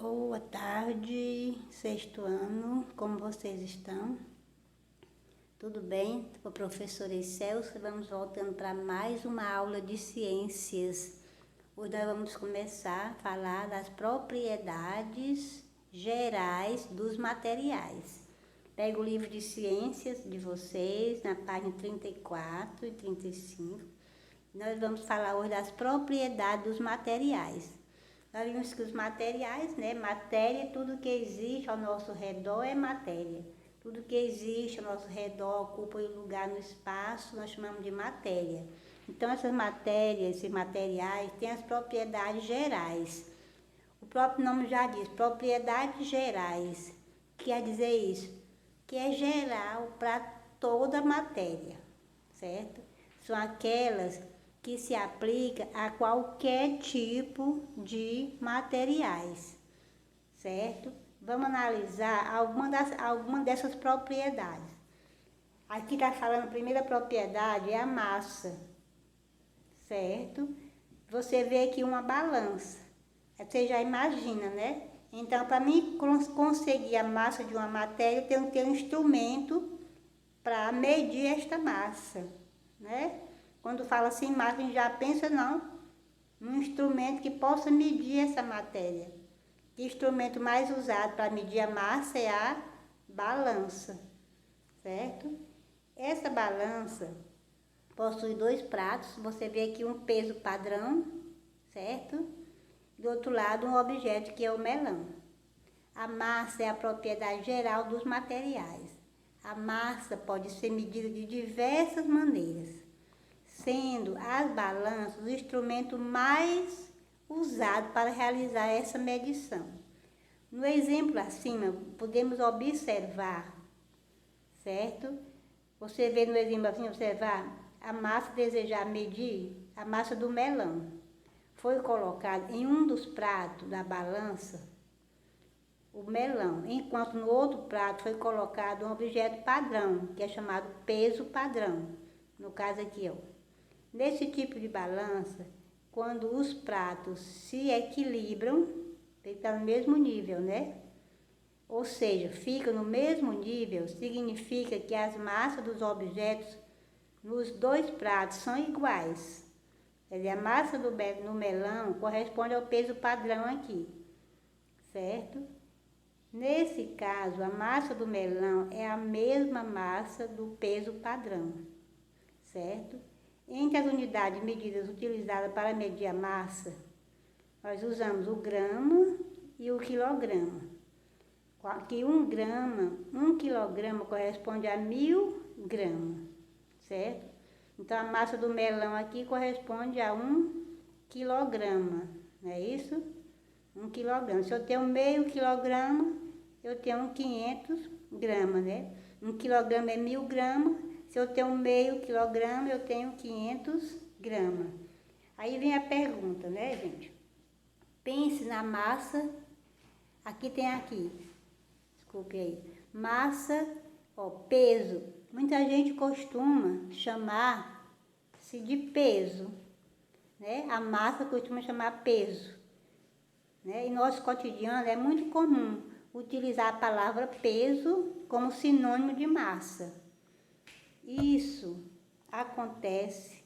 Boa tarde, sexto ano, como vocês estão? Tudo bem? Com a professora Excelsa, vamos voltando para mais uma aula de ciências. Hoje nós vamos começar a falar das propriedades gerais dos materiais. Pega o livro de ciências de vocês, na página 34 e 35. Nós vamos falar hoje das propriedades dos materiais. Nós vimos que os materiais, matéria, tudo que existe ao nosso redor é matéria. Tudo que existe ao nosso redor ocupa um lugar no espaço, nós chamamos de matéria. Então, essas matérias, esses materiais, têm as propriedades gerais. O próprio nome já diz, propriedades gerais. Quer dizer isso? Que é geral para toda a matéria, certo? São aquelas que se aplica a qualquer tipo de materiais, certo? Vamos analisar alguma dessas propriedades. Aqui está falando, a primeira propriedade é a massa, certo? Você vê aqui uma balança, você já imagina, né? Então, para mim conseguir a massa de uma matéria, eu tenho que ter um instrumento para medir esta massa, né? Quando fala assim, massa, a gente já pensa, num instrumento que possa medir essa matéria. O instrumento mais usado para medir a massa é a balança, certo? Essa balança possui dois pratos, você vê aqui um peso padrão, certo? Do outro lado, um objeto que é o melão. A massa é a propriedade geral dos materiais. A massa pode ser medida de diversas maneiras, sendo as balanças o instrumento mais usado para realizar essa medição. No exemplo acima, podemos observar, certo? Você vê no exemplo acima, observar a massa desejar medir, a massa do melão. Foi colocado em um dos pratos da balança o melão, enquanto no outro prato foi colocado um objeto padrão, que é chamado peso padrão. No caso aqui, ó. Nesse tipo de balança, quando os pratos se equilibram, tem que estar no mesmo nível, né? Ou seja, fica no mesmo nível, significa que as massas dos objetos nos dois pratos são iguais. Quer dizer, a massa no melão corresponde ao peso padrão aqui, certo? Nesse caso, a massa do melão é a mesma massa do peso padrão, certo? Entre as unidades medidas utilizadas para medir a massa, nós usamos o grama e o quilograma. Aqui um quilograma corresponde a 1000 gramas, certo? Então a massa do melão aqui corresponde a 1 quilograma, não é isso? 1 quilograma. Se eu tenho meio quilograma, eu tenho 500 gramas, né? 1 quilograma é 1000 gramas. Se eu tenho meio quilograma, eu tenho 500 gramas. Aí vem a pergunta, né, gente? Pense na massa. Desculpe aí. Massa, peso. Muita gente costuma chamar-se de peso, né? A massa costuma chamar peso, né? Em nosso cotidiano é muito comum utilizar a palavra peso como sinônimo de massa. Isso acontece,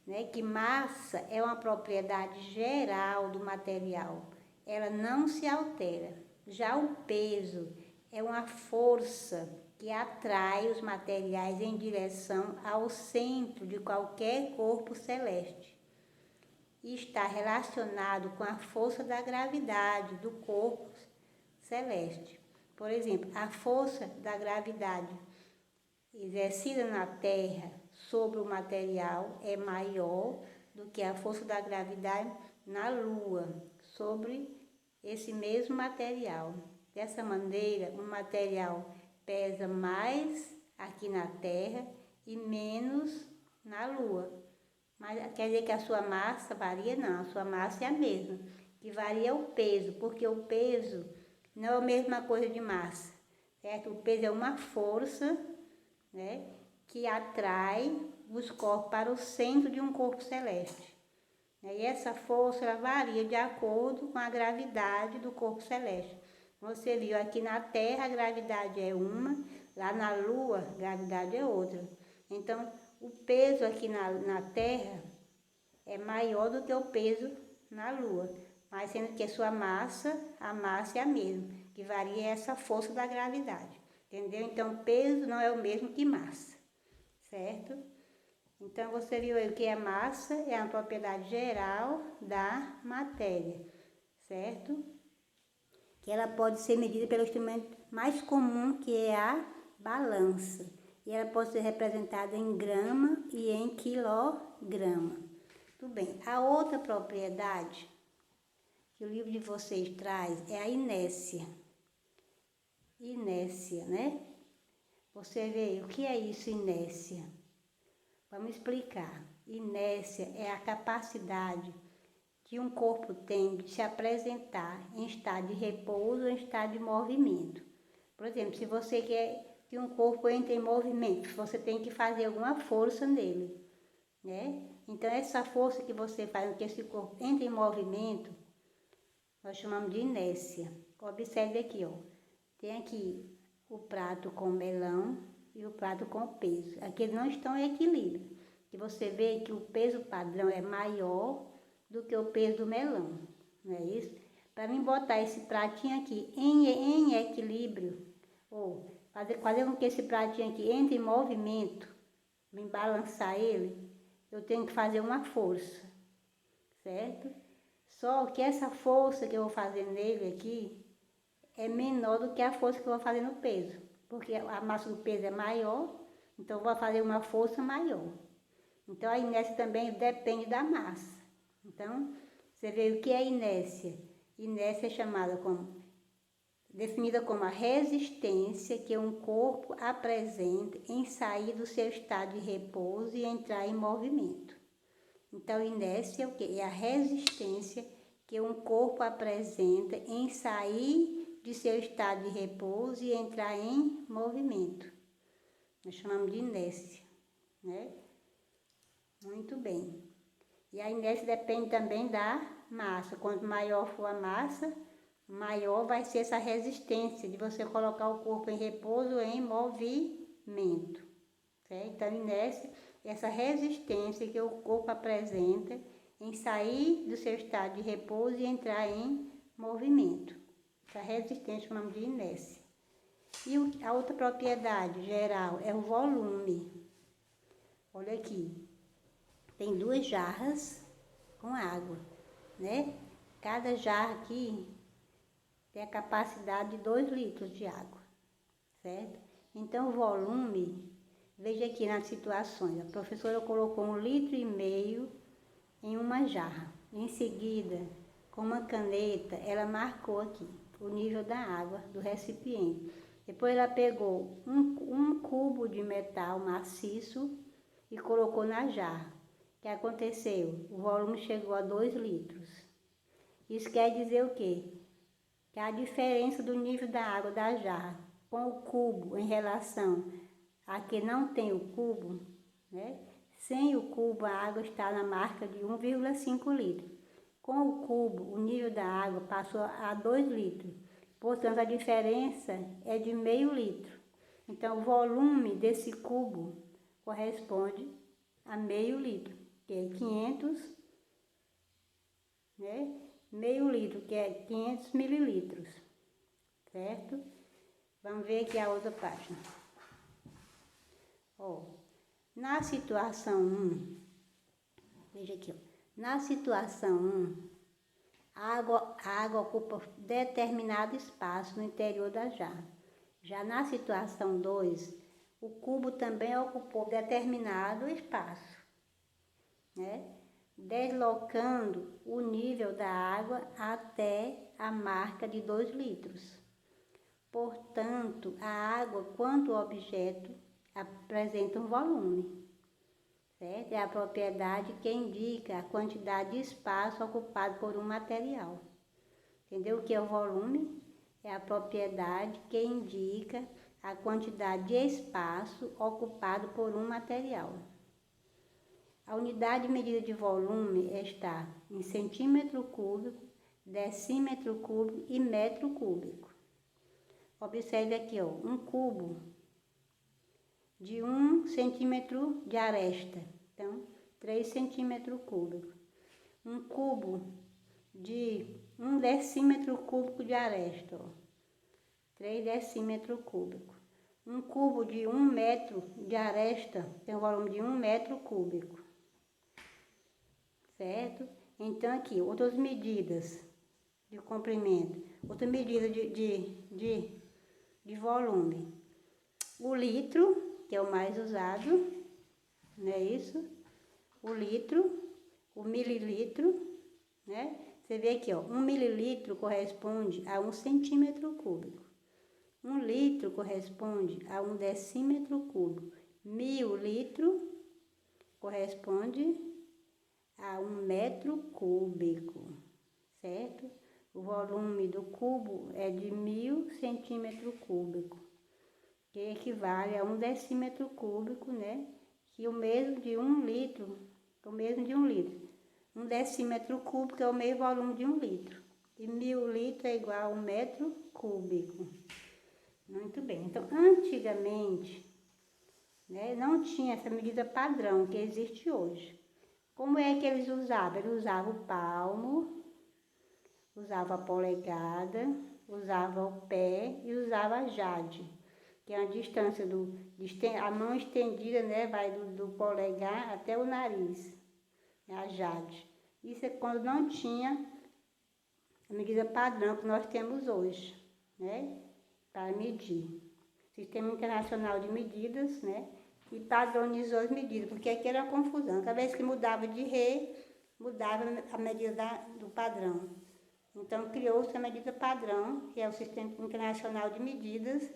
né, que massa é uma propriedade geral do material, ela não se altera. Já o peso é uma força que atrai os materiais em direção ao centro de qualquer corpo celeste e está relacionado com a força da gravidade do corpo celeste. Por exemplo, a força da gravidade exercida na Terra sobre o material é maior do que a força da gravidade na Lua sobre esse mesmo material. Dessa maneira, o material pesa mais aqui na Terra e menos na Lua. Mas quer dizer que a sua massa varia? Não, a sua massa é a mesma. Que varia o peso, porque o peso não é a mesma coisa de massa, certo? O peso é uma força, né, que atrai os corpos para o centro de um corpo celeste. E essa força ela varia de acordo com a gravidade do corpo celeste. Você viu aqui na Terra a gravidade é uma, lá na Lua a gravidade é outra. Então o peso aqui na Terra é maior do que o peso na Lua, mas sendo que a massa é a mesma, que varia essa força da gravidade, entendeu? Então peso não é o mesmo que massa, certo? Então, você viu aí o que é massa, é a propriedade geral da matéria, certo? Que ela pode ser medida pelo instrumento mais comum, que é a balança. E ela pode ser representada em grama e em quilograma. Tudo bem. A outra propriedade que o livro de vocês traz é a inércia. Inércia, né? Você vê o que é isso, inércia? Vamos explicar. Inércia é a capacidade que um corpo tem de se apresentar em estado de repouso ou em estado de movimento. Por exemplo, se você quer que um corpo entre em movimento, você tem que fazer alguma força nele, né? Então, essa força que você faz com que esse corpo entre em movimento, nós chamamos de inércia. Observe aqui, ó. Tem aqui o prato com melão e o prato com peso. Aqui eles não estão em equilíbrio. E você vê que o peso padrão é maior do que o peso do melão, não é isso? Para mim botar esse pratinho aqui em equilíbrio, ou fazer com que esse pratinho aqui entre em movimento, me balançar ele, eu tenho que fazer uma força, certo? Só que essa força que eu vou fazer nele aqui é menor do que a força que eu vou fazer no peso, porque a massa do peso é maior, então eu vou fazer uma força maior. Então a inércia também depende da massa. Então, você vê o que é inércia. Inércia é definida como a resistência que um corpo apresenta em sair do seu estado de repouso e entrar em movimento. Então, inércia é o quê? É a resistência que um corpo apresenta em sair de seu estado de repouso e entrar em movimento. Nós chamamos de inércia, né? Muito bem. E a inércia depende também da massa. Quanto maior for a massa, maior vai ser essa resistência de você colocar o corpo em repouso ou em movimento. Certo? Então, inércia é essa resistência que o corpo apresenta em sair do seu estado de repouso e entrar em movimento. Essa resistência chamamos de inércia. E a outra propriedade geral é o volume. Olha aqui. Tem 2 jarras com água, né? Cada jarra aqui tem a capacidade de 2 litros de água, certo? Então, o volume, veja aqui nas situações, a professora colocou 1,5 litro em uma jarra. Em seguida, com uma caneta, ela marcou aqui o nível da água do recipiente. Depois ela pegou um cubo de metal maciço e colocou na jarra. O que aconteceu? O volume chegou a 2 litros. Isso quer dizer o quê? Que a diferença do nível da água da jarra com o cubo em relação a que não tem o cubo, né? Sem o cubo a água está na marca de 1,5 litros. Com o cubo o nível da água passou a 2 litros. Portanto, a diferença é de meio litro. Então, o volume desse cubo corresponde a meio litro, que é 500, né? Meio litro, que é 500 mililitros, certo? Vamos ver aqui a outra página. Ó, na situação 1, veja aqui, ó. Na situação 1, a água ocupa determinado espaço no interior da jarra. Já na situação 2, o cubo também ocupou determinado espaço, né? Deslocando o nível da água até a marca de 2 litros. Portanto, a água, quanto objeto, apresenta um volume, certo? É a propriedade que indica a quantidade de espaço ocupado por um material. Entendeu o que é o volume? É a propriedade que indica a quantidade de espaço ocupado por um material. A unidade de medida de volume está em centímetro cúbico, decímetro cúbico e metro cúbico. Observe aqui, ó, um cubo de 1 centímetro de aresta, então 3 centímetros cúbicos. Um cubo de 1 decímetro cúbico de aresta, ó, 3 decímetros cúbicos. Um cubo de 1 metro de aresta tem um volume de 1 metro cúbico, certo? Então aqui, outras medidas de comprimento, outra medida de volume. O litro, que é o mais usado, não é isso? O litro, o mililitro, né? Você vê aqui, ó, 1 mililitro corresponde a 1 centímetro cúbico. 1 litro corresponde a 1 decímetro cúbico. 1000 litros corresponde a 1 metro cúbico, certo? O volume do cubo é de 1000 centímetros cúbicos, que equivale a 1 decímetro cúbico, né? Que o mesmo de 1 litro, o mesmo de 1 litro. 1 decímetro cúbico é o meio volume de 1 litro. E 1000 litros é igual a 1 metro cúbico. Muito bem. Então, antigamente, né, não tinha essa medida padrão que existe hoje. Como é que eles usavam? Eles usavam o palmo, usavam a polegada, usavam o pé e usavam a jade, que é a distância a mão estendida, né, vai do polegar até o nariz, é a jade. Isso é quando não tinha a medida padrão que nós temos hoje, né, para medir. Sistema Internacional de Medidas, né, e padronizou as medidas, porque aqui era uma confusão. Cada vez que mudava de rei, mudava a medida do padrão. Então, criou-se a medida padrão, que é o Sistema Internacional de Medidas,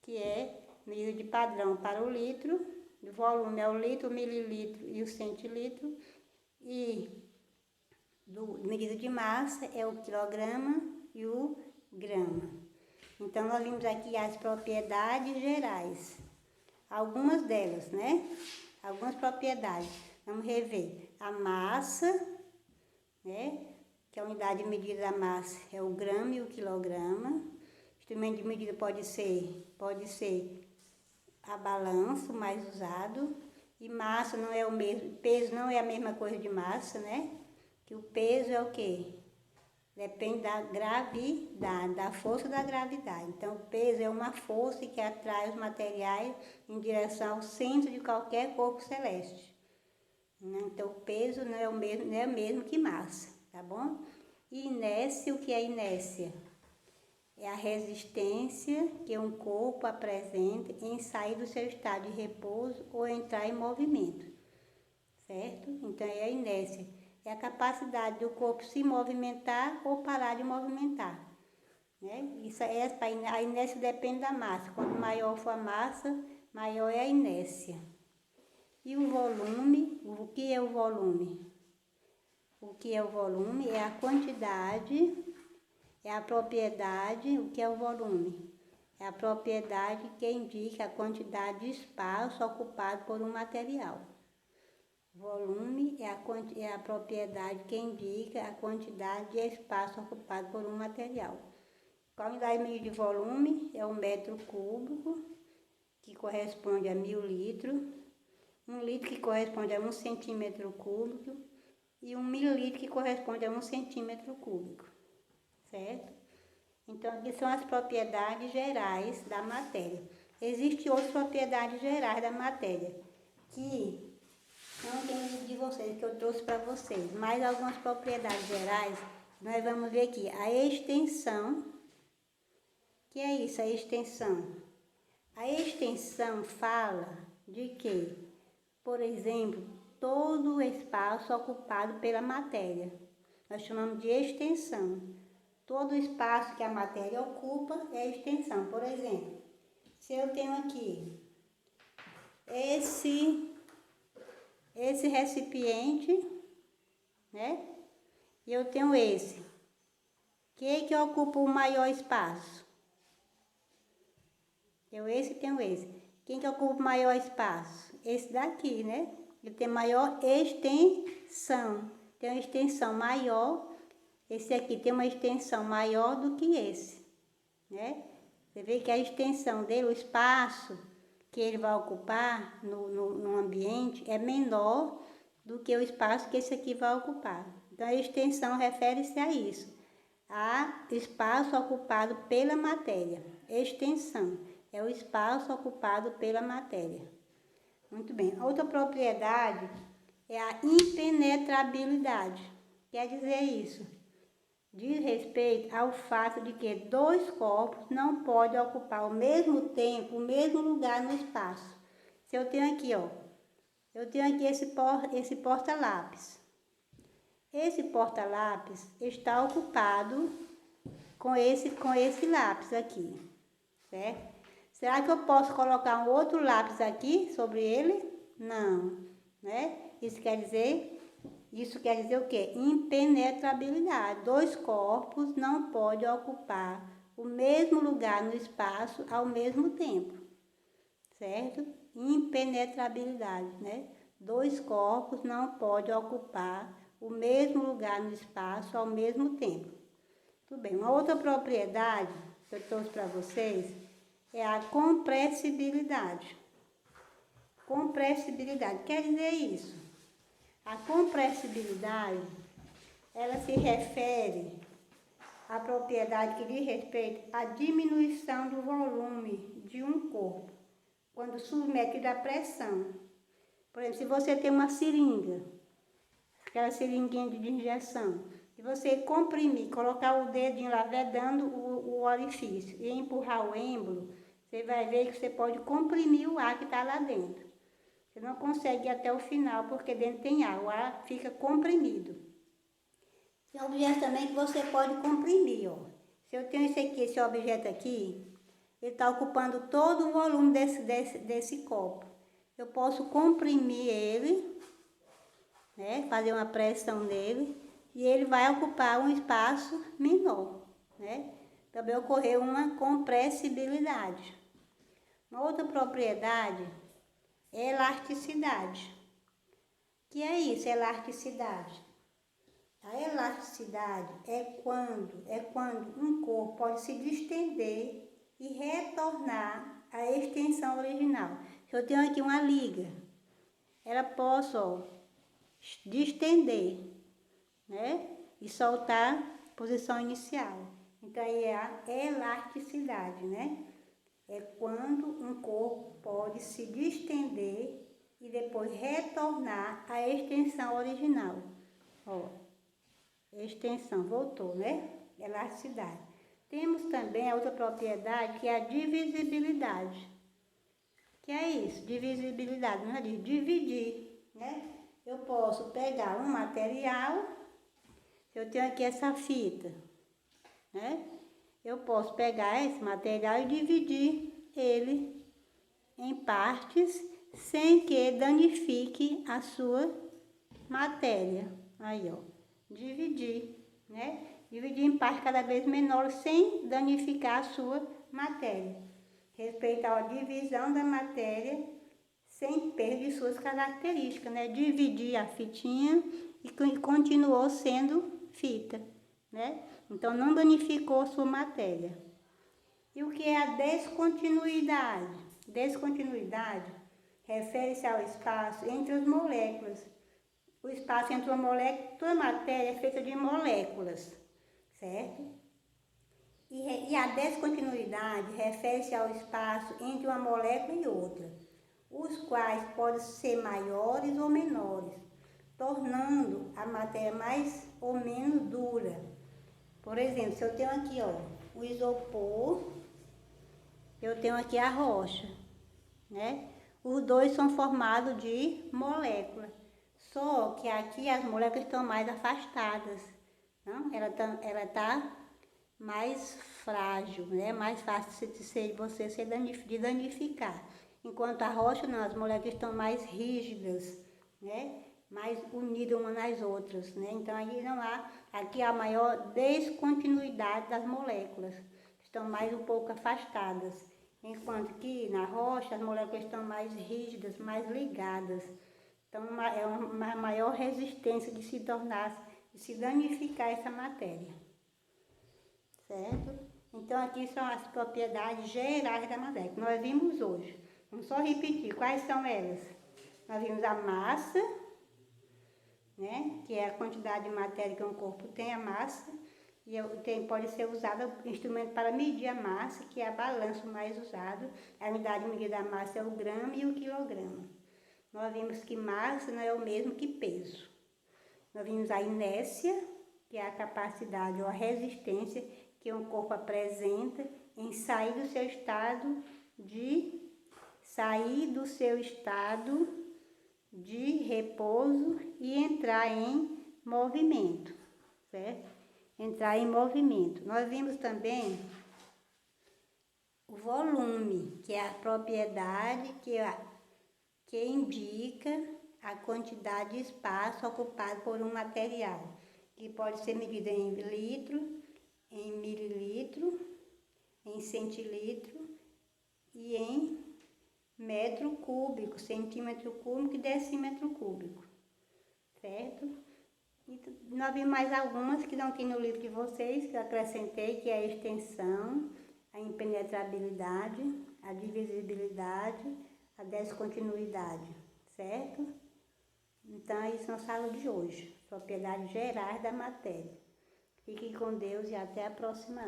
que é medida de padrão para o litro, o volume é o litro, o mililitro e o centilitro, e medida de massa é o quilograma e o grama. Então, nós vimos aqui as propriedades gerais, algumas delas, né? Algumas propriedades. Vamos rever a massa, né? Que a unidade de medida da massa é o grama e o quilograma. O instrumento de medida pode ser a balança, o mais usado. E massa não é o mesmo, peso não é a mesma coisa de massa, né? Que o peso é o quê? Depende da gravidade, da força da gravidade. Então, o peso é uma força que atrai os materiais em direção ao centro de qualquer corpo celeste. Então, o peso não é o mesmo que massa, tá bom? E inércia, o que é inércia? É a resistência que um corpo apresenta em sair do seu estado de repouso ou entrar em movimento, certo? Então, é a inércia. É a capacidade do corpo se movimentar ou parar de movimentar, né? A inércia depende da massa. Quanto maior for a massa, maior é a inércia. E o volume, o que é o volume? O que é o volume? É a quantidade, é a propriedade. O que é o volume? É a propriedade que indica a quantidade de espaço ocupado por um material. Volume é a propriedade que indica a quantidade de espaço ocupado por um material. A unidade de medida de volume é o metro cúbico, que corresponde a 1000 litros. 1 litro que corresponde a 1 centímetro cúbico. E 1 mililitro que corresponde a 1 centímetro cúbico, certo? Então, aqui são as propriedades gerais da matéria. Existem outras propriedades gerais da matéria, que não tem de vocês, que eu trouxe para vocês, mas algumas propriedades gerais, nós vamos ver aqui. A extensão, que é isso, a extensão? A extensão fala de quê? Por exemplo, todo o espaço ocupado pela matéria. Nós chamamos de extensão. Todo o espaço que a matéria ocupa é extensão. Por exemplo, se eu tenho aqui esse recipiente, né? E eu tenho esse. Que ocupa o maior espaço? Tenho esse e tenho esse. Quem que ocupa o maior espaço? Esse daqui, né? ele tem maior extensão. Tem uma extensão maior, esse aqui tem uma extensão maior do que esse, né? Você vê que a extensão dele, o espaço que ele vai ocupar no ambiente é menor do que o espaço que esse aqui vai ocupar. Então, a extensão refere-se a isso, a espaço ocupado pela matéria. Extensão é o espaço ocupado pela matéria. Muito bem. Outra propriedade é a impenetrabilidade. Quer dizer isso? Diz respeito ao fato de que dois corpos não podem ocupar ao mesmo tempo o mesmo lugar no espaço. Se eu tenho aqui, ó, eu tenho aqui esse porta-lápis. Esse porta-lápis está ocupado com esse lápis aqui, certo? Será que eu posso colocar um outro lápis aqui sobre ele? Não, né? Isso quer dizer o quê? Impenetrabilidade. Dois corpos não podem ocupar o mesmo lugar no espaço ao mesmo tempo, certo? Impenetrabilidade, né? Dois corpos não podem ocupar o mesmo lugar no espaço ao mesmo tempo. Tudo bem. Uma outra propriedade que eu trouxe para vocês é a compressibilidade. Compressibilidade quer dizer isso. A compressibilidade, ela se refere à propriedade que diz respeito à diminuição do volume de um corpo, quando submetido à pressão. Por exemplo, se você tem uma seringa, aquela seringuinha de injeção, e você comprimir, colocar o dedinho lá vedando o orifício e empurrar o êmbolo, você vai ver que você pode comprimir o ar que está lá dentro. Você não consegue ir até o final, porque dentro tem ar, o ar fica comprimido. Tem objetos também que você pode comprimir, ó. Se eu tenho esse objeto aqui, ele está ocupando todo o volume desse copo. Eu posso comprimir ele, né, fazer uma pressão nele, e ele vai ocupar um espaço menor, né? Também ocorreu uma compressibilidade. Uma outra propriedade é elasticidade. O que é isso, elasticidade? A elasticidade é quando um corpo pode se distender e retornar à extensão original. Se eu tenho aqui uma liga, ela posso, ó, distender, né? E soltar a posição inicial. Então, aí é a elasticidade, né? É quando um corpo pode se distender e depois retornar à extensão original. Ó, extensão, voltou, né? Elasticidade. Temos também a outra propriedade, que é a divisibilidade. Que é isso? Divisibilidade, não é de dividir, né? Eu posso pegar um material, se eu tenho aqui essa fita, né? Eu posso pegar esse material e dividir ele em partes sem que danifique a sua matéria. Aí, ó, dividir, né? Dividir em partes cada vez menores sem danificar a sua matéria. Respeitar a divisão da matéria sem perda de suas características, né? Dividir a fitinha e continuou sendo fita, né? Então, não danificou sua matéria. E o que é a descontinuidade? Descontinuidade refere-se ao espaço entre as moléculas. O espaço entre uma molécula, toda matéria é feita de moléculas, certo? E a descontinuidade refere-se ao espaço entre uma molécula e outra, os quais podem ser maiores ou menores, tornando a matéria mais ou menos dura. Por exemplo, se eu tenho aqui, ó, o isopor, eu tenho aqui a rocha, né? Os dois são formados de moléculas, só que aqui as moléculas estão mais afastadas, não? Ela tá mais frágil, né? Mais fácil de você de danificar. Enquanto a rocha não, as moléculas estão mais rígidas, né? Mais unidas umas nas outras, né? Então aí não há, aqui há a maior descontinuidade das moléculas, estão mais um pouco afastadas, enquanto que na rocha as moléculas estão mais rígidas, mais ligadas, Então, é uma maior resistência de se danificar essa matéria, certo? Então, aqui são as propriedades gerais da matéria, que nós vimos hoje. Vamos só repetir, quais são elas? Nós vimos a massa, né? Que é a quantidade de matéria que um corpo tem, a massa, e pode ser usado instrumento para medir a massa, que é a balança mais usado. A unidade de medida da massa é o grama e o quilograma. Nós vimos que massa não é o mesmo que peso. Nós vimos a inércia, que é a capacidade ou a resistência que um corpo apresenta em sair do seu estado de repouso e entrar em movimento, certo? Entrar em movimento. Nós vimos também o volume, que é a propriedade que indica a quantidade de espaço ocupado por um material, que pode ser medida em litro, em mililitro, em centilitro e em metro cúbico, centímetro cúbico e decímetro cúbico, certo? E nós vimos mais algumas que não tem no livro de vocês, que eu acrescentei, que é a extensão, a impenetrabilidade, a divisibilidade, a descontinuidade, certo? Então, isso é nossa aula de hoje, propriedades gerais da matéria. Fiquem com Deus e até a próxima aula.